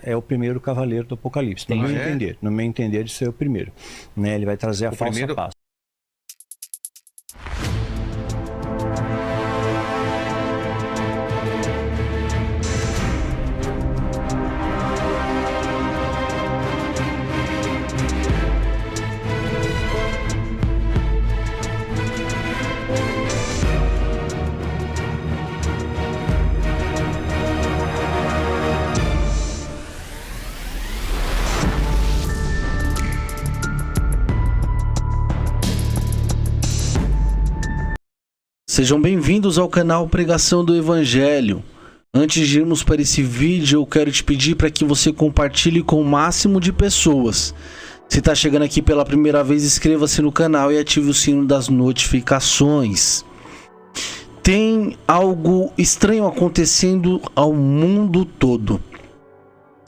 É o primeiro cavaleiro do Apocalipse, no meu entender. No meu entender, de ser o primeiro. Né? Ele vai trazer a falsa paz. Sejam bem-vindos ao canal Pregação do Evangelho. Antes de irmos para esse vídeo, eu quero te pedir para que você compartilhe com o máximo de pessoas. Se está chegando aqui pela primeira vez, inscreva-se no canal e ative o sino das notificações. Tem algo estranho acontecendo ao mundo todo.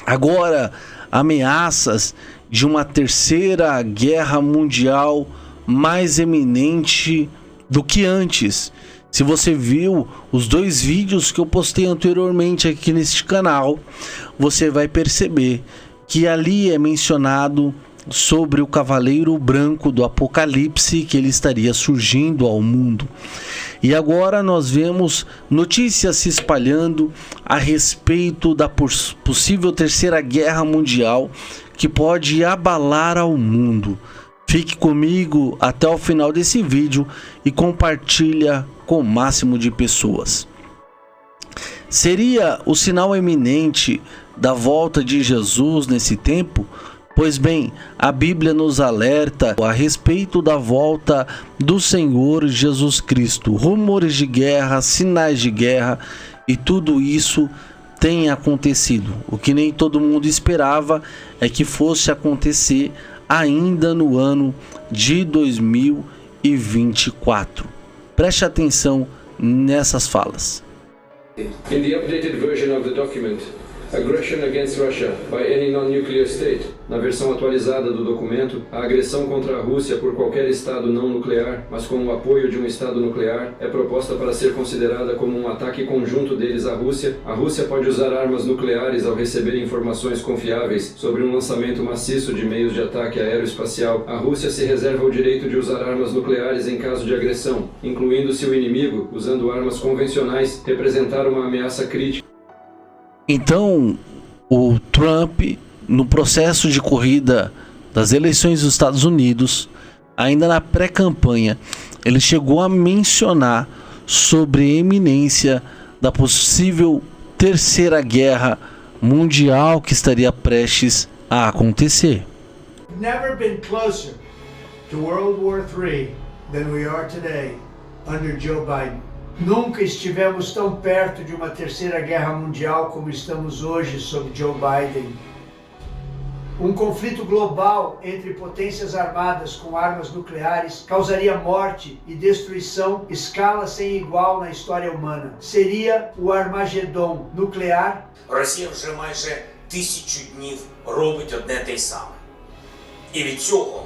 Agora, ameaças de uma terceira guerra mundial mais eminente do que antes. Se você viu os dois vídeos que eu postei anteriormente aqui neste canal, você vai perceber que ali é mencionado sobre o Cavaleiro Branco do Apocalipse, que ele estaria surgindo ao mundo. E agora nós vemos notícias se espalhando a respeito da possível terceira guerra mundial que pode abalar ao mundo. Fique comigo até o final desse vídeo e compartilha com o máximo de pessoas. Seria o sinal eminente da volta de Jesus nesse tempo? Pois bem, a Bíblia nos alerta a respeito da volta do Senhor Jesus Cristo. Rumores de guerra, sinais de guerra e tudo isso tem acontecido. O que nem todo mundo esperava é que fosse acontecer ainda no ano de 2024. Preste atenção nessas falas. In the updated version of the document, aggression against Russia by any non-nuclear state. Na versão atualizada do documento, a agressão contra a Rússia por qualquer estado não nuclear, mas com o apoio de um estado nuclear, é proposta para ser considerada como um ataque conjunto deles à Rússia. A Rússia pode usar armas nucleares ao receber informações confiáveis sobre um lançamento maciço de meios de ataque aeroespacial. A Rússia se reserva o direito de usar armas nucleares em caso de agressão, incluindo se o inimigo, usando armas convencionais, representar uma ameaça crítica. Então, o Trump, no processo de corrida das eleições dos Estados Unidos, ainda na pré-campanha, ele chegou a mencionar sobre a iminência da possível terceira guerra mundial que estaria prestes a acontecer. Never been closer to World War III than we are today under Joe Biden. Nunca estivemos tão perto de uma terceira guerra mundial como estamos hoje sob Joe Biden. Um conflito global entre potências armadas com armas nucleares causaria morte e destruição escala sem igual na história humana. Seria o Armagedon nuclear. Росія вже майже 1000 днів робить одне те й саме. І від цього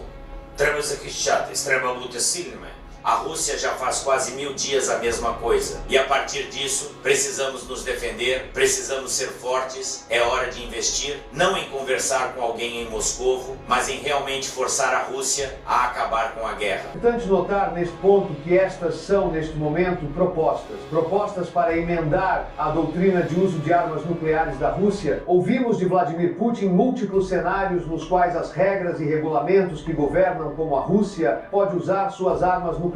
треба захищатись, треба бути сильними. A Rússia já faz quase 1000 dias a mesma coisa. E a partir disso, precisamos nos defender, precisamos ser fortes. É hora de investir, não em conversar com alguém em Moscovo, mas em realmente forçar a Rússia a acabar com a guerra. É importante notar neste ponto que estas são, neste momento, propostas para emendar a doutrina de uso de armas nucleares da Rússia. Ouvimos de Vladimir Putin múltiplos cenários nos quais as regras e regulamentos que governam como a Rússia pode usar suas armas nucleares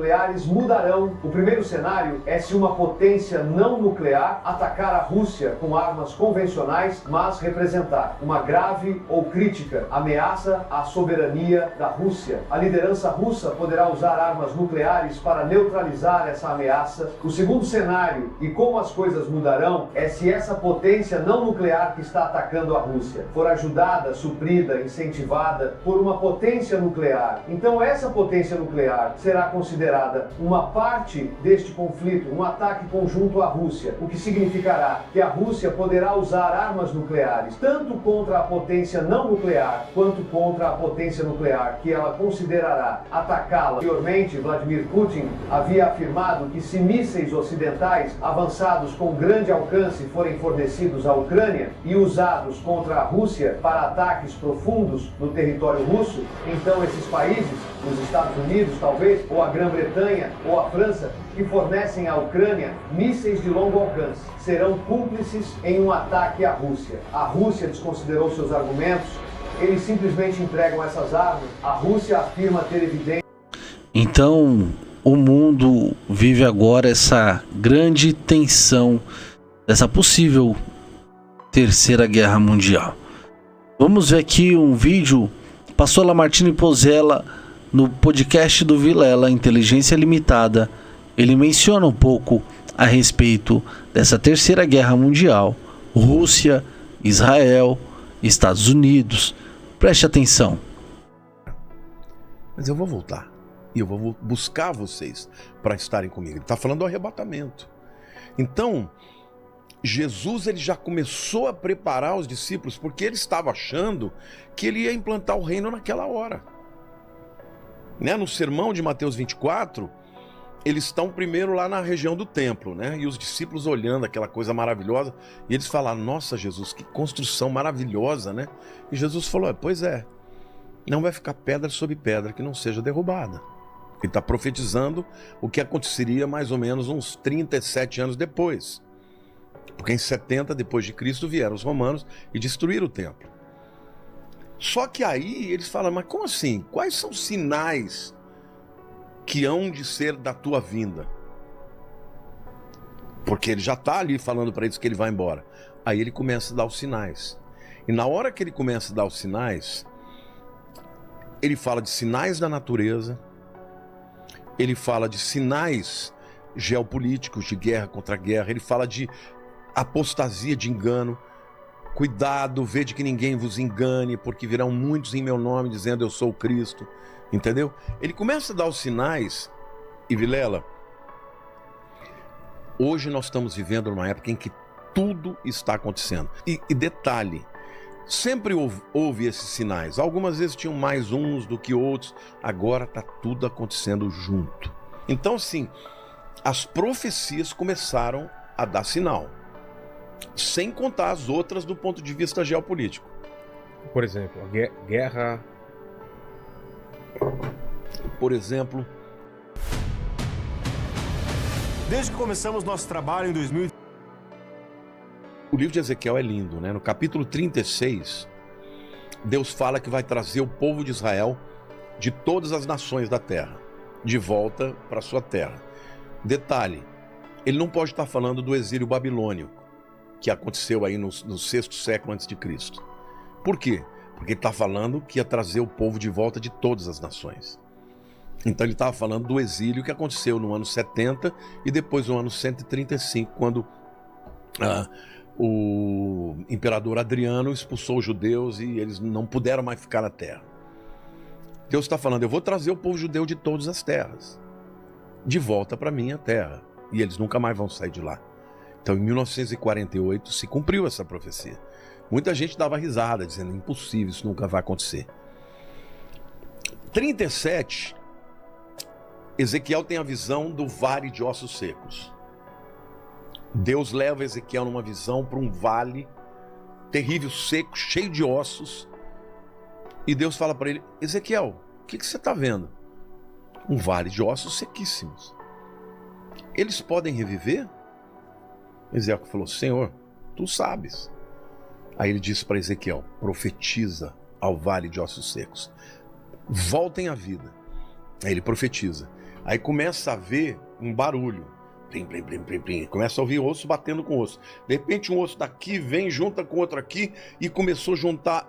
mudarão. O primeiro cenário é se uma potência não nuclear atacar a Rússia com armas convencionais, mas representar uma grave ou crítica ameaça à soberania da Rússia. A liderança russa poderá usar armas nucleares para neutralizar essa ameaça. O segundo cenário, e como as coisas mudarão, é se essa potência não nuclear que está atacando a Rússia for ajudada, suprida, incentivada por uma potência nuclear. Então essa potência nuclear será considerada considerada uma parte deste conflito, um ataque conjunto à Rússia, o que significará que a Rússia poderá usar armas nucleares, tanto contra a potência não nuclear, quanto contra a potência nuclear, que ela considerará atacá-la. Anteriormente, Vladimir Putin havia afirmado que se mísseis ocidentais avançados com grande alcance forem fornecidos à Ucrânia e usados contra a Rússia para ataques profundos no território russo, então esses países, os Estados Unidos talvez, ou a Grã-Bretanha, ou a França, que fornecem à Ucrânia mísseis de longo alcance, serão cúmplices em um ataque à Rússia. A Rússia desconsiderou seus argumentos, eles simplesmente entregam essas armas, a Rússia afirma ter evidência. Então, o mundo vive agora essa grande tensão dessa possível terceira guerra mundial. Vamos ver aqui um vídeo, pastor Lamartine Pozzella, no podcast do Vilela, Inteligência Limitada. Ele menciona um pouco a respeito dessa terceira guerra mundial, Rússia, Israel, Estados Unidos. Preste atenção. Mas eu vou voltar e eu vou buscar vocês para estarem comigo. Ele está falando do arrebatamento. Então, Jesus ele já começou a preparar os discípulos porque ele estava achando que ele ia implantar o reino naquela hora. Né? No sermão de Mateus 24, eles estão primeiro lá na região do templo, né? E os discípulos olhando aquela coisa maravilhosa, e eles falaram, nossa Jesus, que construção maravilhosa, né? E Jesus falou, pois é, não vai ficar pedra sobre pedra que não seja derrubada. Ele está profetizando o que aconteceria mais ou menos uns 37 anos depois. Porque em 70 depois de Cristo vieram os romanos e destruíram o templo. Só que aí eles falam, mas como assim? Quais são os sinais que hão de ser da tua vinda? Porque ele já está ali falando para eles que ele vai embora. Aí ele começa a dar os sinais. E na hora que ele começa a dar os sinais, ele fala de sinais da natureza, ele fala de sinais geopolíticos, de guerra contra guerra, ele fala de apostasia, de engano. Cuidado, vede que ninguém vos engane, porque virão muitos em meu nome dizendo eu sou o Cristo. Entendeu? Ele começa a dar os sinais. E Vilela, hoje nós estamos vivendo numa época em que tudo está acontecendo. E detalhe, sempre houve esses sinais. Algumas vezes tinham mais uns do que outros. Agora está tudo acontecendo junto. Então, assim, as profecias começaram a dar sinal. Sem contar as outras do ponto de vista geopolítico. Por exemplo, a guerra... Por exemplo... Desde que começamos nosso trabalho em 2000... O livro de Ezequiel é lindo, né? No capítulo 36, Deus fala que vai trazer o povo de Israel de todas as nações da terra, de volta para sua terra. Detalhe, ele não pode estar falando do exílio babilônico, que aconteceu aí no 6º século antes de Cristo. Por quê? Porque ele está falando que ia trazer o povo de volta de todas as nações. Então ele estava falando do exílio que aconteceu no ano 70 e depois no ano 135, quando o imperador Adriano expulsou os judeus e eles não puderam mais ficar na terra. Deus está falando, eu vou trazer o povo judeu de todas as terras, de volta para a minha terra, e eles nunca mais vão sair de lá. Então, em 1948, se cumpriu essa profecia. Muita gente dava risada, dizendo, impossível, isso nunca vai acontecer. 37, Ezequiel tem a visão do vale de ossos secos. Deus leva Ezequiel numa visão para um vale terrível, seco, cheio de ossos. E Deus fala para ele, Ezequiel, o que você está vendo? Um vale de ossos sequíssimos. Eles podem reviver? Ezequiel falou, Senhor, tu sabes. Aí ele disse para Ezequiel, profetiza ao vale de ossos secos. Voltem à vida. Aí ele profetiza. Aí começa a ver um barulho. Plim, plim, plim, plim, plim. Começa a ouvir osso batendo com osso. De repente um osso daqui vem, junta com outro aqui e começou a juntar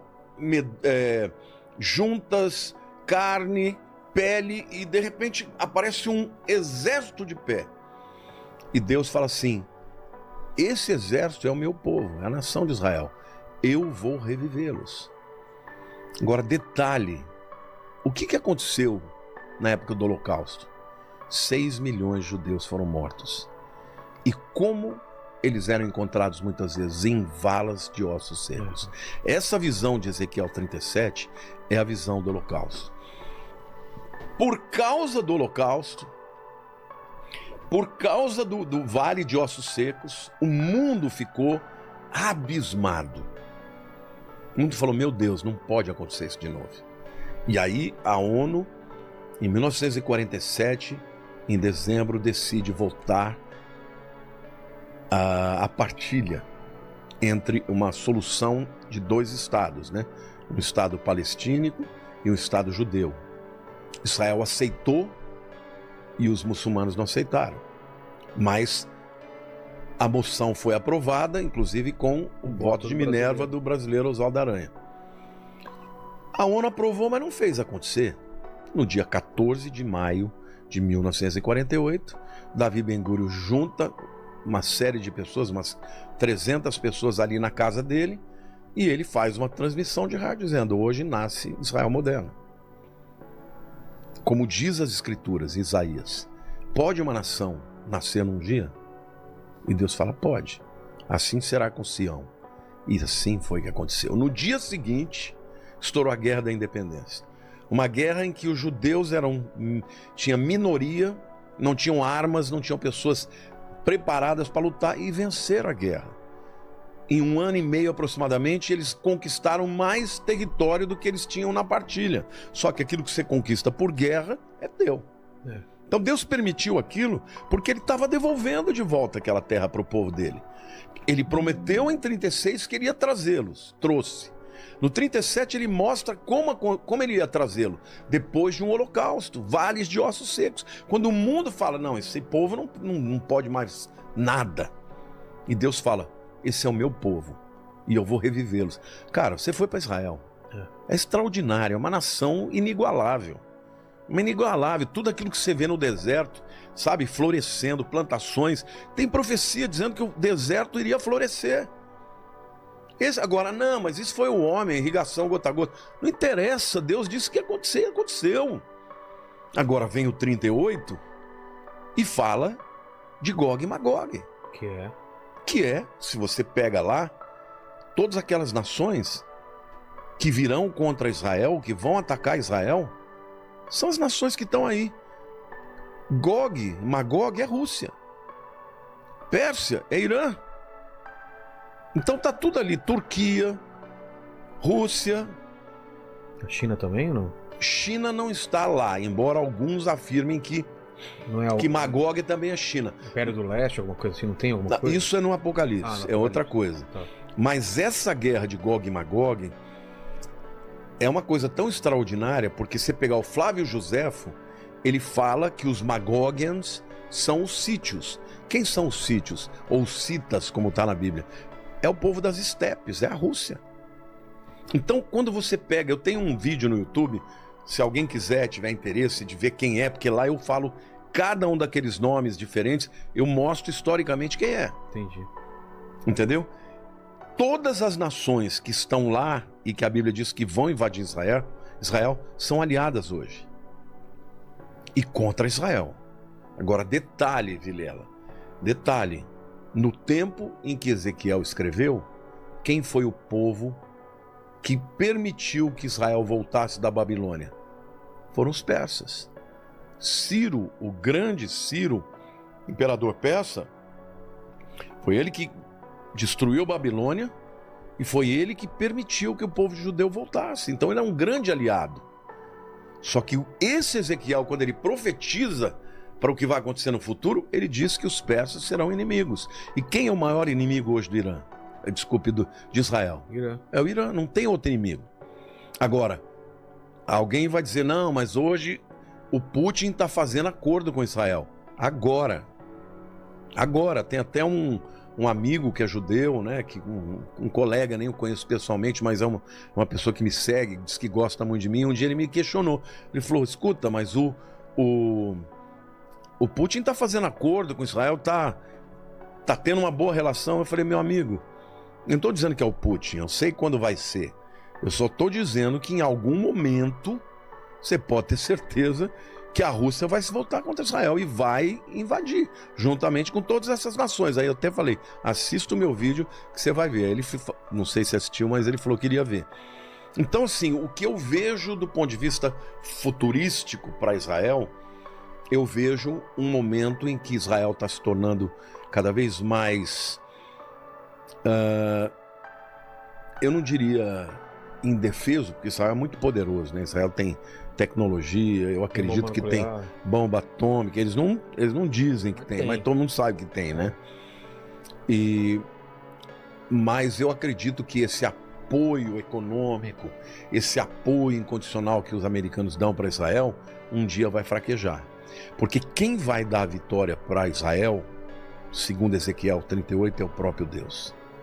juntas, carne, pele e de repente aparece um exército de pé. E Deus fala assim, esse exército é o meu povo, é a nação de Israel. Eu vou revivê-los. Agora, detalhe, o que aconteceu na época do Holocausto? 6 milhões de judeus foram mortos. E como eles eram encontrados muitas vezes em valas de ossos secos. Essa visão de Ezequiel 37 é a visão do Holocausto. Por causa do Holocausto, por causa do vale de ossos secos, o mundo ficou abismado. O mundo falou, meu Deus, não pode acontecer isso de novo. E aí a ONU, em 1947, em dezembro, decide voltar a partilha entre uma solução de 2 estados, né? Um estado palestínico e um estado judeu. Israel aceitou e os muçulmanos não aceitaram. Mas a moção foi aprovada, inclusive com o voto de Minerva do brasileiro Oswaldo Aranha. A ONU aprovou, mas não fez acontecer. No dia 14 de maio de 1948, Davi Ben-Gurion junta uma série de pessoas, umas 300 pessoas ali na casa dele, e ele faz uma transmissão de rádio dizendo, hoje nasce Israel moderno. Como diz as escrituras, Isaías, pode uma nação nascer num dia? E Deus fala, pode. Assim será com Sião. E assim foi que aconteceu. No dia seguinte, estourou a Guerra da Independência. Uma guerra em que os judeus tinham minoria, não tinham armas, não tinham pessoas preparadas para lutar e venceram a guerra. Em 1 ano e meio aproximadamente, eles conquistaram mais território do que eles tinham na partilha. Só que aquilo que você conquista por guerra é teu. Então Deus permitiu aquilo porque ele estava devolvendo de volta aquela terra para o povo dele. Ele prometeu em 36 que ele ia trazê-los, trouxe. No 37 ele mostra como ele ia trazê-lo, depois de um holocausto, vales de ossos secos. Quando o mundo fala, não, esse povo não pode mais nada. E Deus fala, esse é o meu povo e eu vou revivê-los. Cara, você foi para Israel. É extraordinário, é uma nação inigualável. Inigualável, tudo aquilo que você vê no deserto, sabe, florescendo, plantações, tem profecia dizendo que o deserto iria florescer. Agora, não, mas isso foi o homem, irrigação gota a gota. Não interessa, Deus disse que ia acontecer, aconteceu. Agora vem o 38 e fala de Gog e Magog. Que é, se você pega lá, todas aquelas nações que virão contra Israel, que vão atacar Israel, são as nações que estão aí. Gog, Magog é Rússia. Pérsia é Irã. Então tá tudo ali. Turquia, Rússia. A China também ou não? China não está lá, embora alguns afirmem que Magog também é China. Império do Leste, alguma coisa assim, não tem alguma coisa? Isso é no Apocalipse, é outra coisa. Tá. Mas essa guerra de Gog e Magog é uma coisa tão extraordinária, porque se pegar o Flávio Joséfo, ele fala que os Magogians são os sítios. Quem são os sítios? Ou citas, como está na Bíblia? É o povo das estepes, é a Rússia. Então, quando você pega... Eu tenho um vídeo no YouTube, se alguém quiser, tiver interesse de ver quem é, porque lá eu falo cada um daqueles nomes diferentes, eu mostro historicamente quem é. Entendi. Entendeu? Todas as nações que estão lá e que a Bíblia diz que vão invadir Israel são aliadas hoje. E contra Israel. Agora, detalhe, Vilela. Detalhe. No tempo em que Ezequiel escreveu, quem foi o povo que permitiu que Israel voltasse da Babilônia? Foram os persas. Ciro, o grande Ciro, imperador persa, foi ele que destruiu a Babilônia e foi ele que permitiu que o povo judeu voltasse. Então ele é um grande aliado. Só que esse Ezequiel, quando ele profetiza para o que vai acontecer no futuro, ele diz que os persas serão inimigos. E quem é o maior inimigo hoje do Irã? Desculpe, de Israel. Irã. É o Irã, não tem outro inimigo. Agora, alguém vai dizer, não, mas hoje o Putin está fazendo acordo com Israel. Agora, tem até um amigo que é judeu, né, que um colega, nem o conheço pessoalmente, mas é uma pessoa que me segue, diz que gosta muito de mim. Um dia ele me questionou. Ele falou, escuta, mas o Putin está fazendo acordo com Israel, tá tendo uma boa relação. Eu falei, meu amigo, eu não estou dizendo que é o Putin, eu sei quando vai ser. Eu só estou dizendo que em algum momento, você pode ter certeza que a Rússia vai se voltar contra Israel e vai invadir, juntamente com todas essas nações. Aí eu até falei, assista o meu vídeo que você vai ver. Aí ele, não sei se assistiu, mas ele falou que iria ver. Então, assim, o que eu vejo do ponto de vista futurístico para Israel, eu vejo um momento em que Israel está se tornando cada vez mais, eu não diria indefeso, porque Israel é muito poderoso, né? Israel tem tecnologia, eu acredito que tem bomba atômica, eles não dizem que tem, mas todo mundo sabe que tem, né? Mas eu acredito que esse apoio econômico, esse apoio incondicional que os americanos dão para Israel, um dia vai fraquejar. Porque quem vai dar a vitória para Israel, segundo Ezequiel 38, é o próprio Deus.